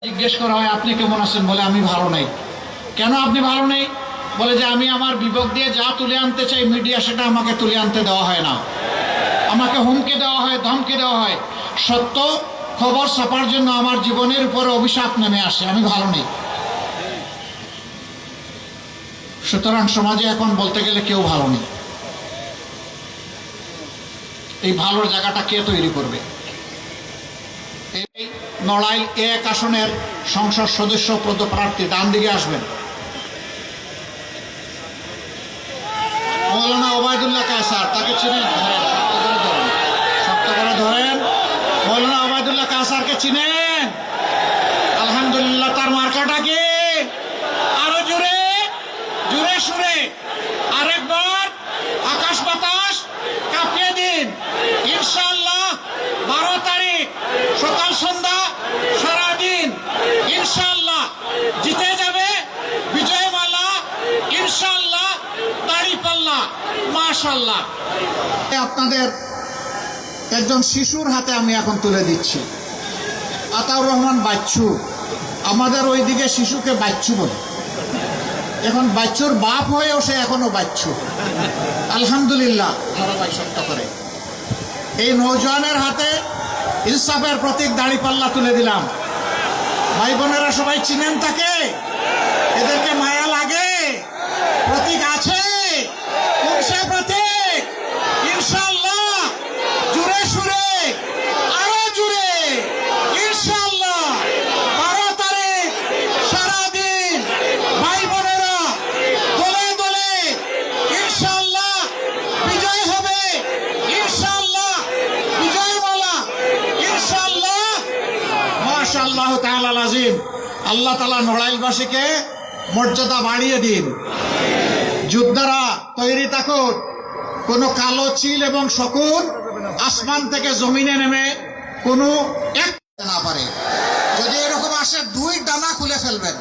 জিজ্ঞেস করা হয় আপনি কেমন আছেন, বলে আমি ভালো নেই। কেন আপনি ভালো নেই? বলে যে আমি আমার বিবেক দিয়ে যা তুলে আনতে চাই মিডিয়া সেটা আমাকে তুলে আনতে দেওয়া হয় না, আমাকে হুমকি দেওয়া হয়, ধমকি দেওয়া হয়, সত্য খবর ছাপার জন্য আমার জীবনের উপরে অভিশাপ নেমে আসে, আমি ভালো নেই। সুতরাং সমাজে এখন বলতে গেলে কেউ ভালো নেই। এই ভালোর জায়গাটা কে তৈরি করবে? এই নড়াইল ১ আসনের সংসদ সদস্য পদপ্রার্থী ডান দিকে আসবেন, মৌলানা ওবায়দুল্লাহ কায়সার, তাকে চিনেন? ধরেন, শক্ত করে ধরেন। মৌলানা ওবায়দুল্লাহ কায়সারকে চিনেন? আলহামদুলিল্লাহ। তার মার্কাটা কি? আরো জোরে জোরে সুরে আরেকবার আকাশ বাতাস কাঁপিয়ে দিন। ইনশাআল্লাহ 12 তারিখ সকাল সন্ধ্যা সারাদিন ইনশাআল্লাহ জিতে যাবে বিজয়মালা, ইনশাআল্লাহ দাঁড়িপাল্লা, মাশাআল্লাহ। আপনাদের একজন শিশুর হাতে আমি এখন তুলে দিচ্ছি, আতাউর রহমান বাচ্চু। আমাদের ওইদিকে শিশুকে বাচ্চু বলে, এখন বাচ্চুর বাপ হয়েও সে এখনো বাচ্চু। আলহামদুলিল্লাহ, ধারাবাহিক শক্ত করে এই নৌজওয়ানের হাতে ইনসাফের প্রতীক দাঁড়িপাল্লা তুলে দিলাম। ভাই বোনেরা সবাই চিনেন তাকে? এদেরকে মায়া লাগে? প্রতীক আছে? কোন সে প্রতীক? ইনশাআল্লাহ জুড়ে সুরে আরো জুড়ে ইনশাআল্লাহ 12 তারিখ সারাদিন ভাই বোনেরা দলে দলে ইনশাআল্লাহ বিজয় হবে, ইনশাআল্লাহ বিজয়মালা, ইনশাআল্লাহ। মাশাআল্লাহ তাআলা আযীম। আল্লাহ তাআলা নড়াইলবাসীকে মর্যাদা বাড়িয়ে দিন। যোদ্ধারা তৈরি থাকুন, কোনো কালো চিল এবং শকুন আসমান থেকে জমিনে নেমে কোনো এক না পারে। যদি এরকম আসে 2 ডানা খুলে ফেলবেন।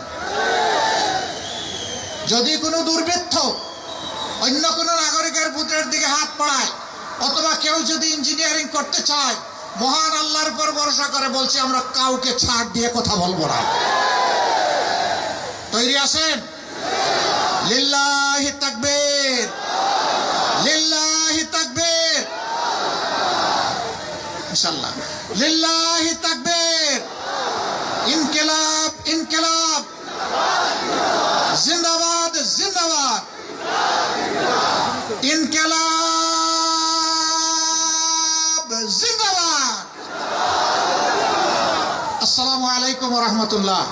যদি কোনো দুর্বৃত্ত অন্য কোনো নাগরিকের বুকের দিকে হাত পড়ায়, অথবা কেউ যদি ইঞ্জিনিয়ারিং করতে চায়, মহান আল্লাহর উপর ভরসা করে বলছি আমরা কাউকে ছাড় দিয়ে কথা বলবো না। তৈরি আছেন? লিল্লাহি তাকবীর, লিল্লাহি তাকবীর, ইনশাআল্লাহ লিল্লাহি তাকবীর। ইনকিলাব ইনকিলাব, জিন্দাবাদ জিন্দাবাদ, ইনকিলাব জিন্দাবাদ। আসসালামু আলাইকুম ওয়া রাহমাতুল্লাহ।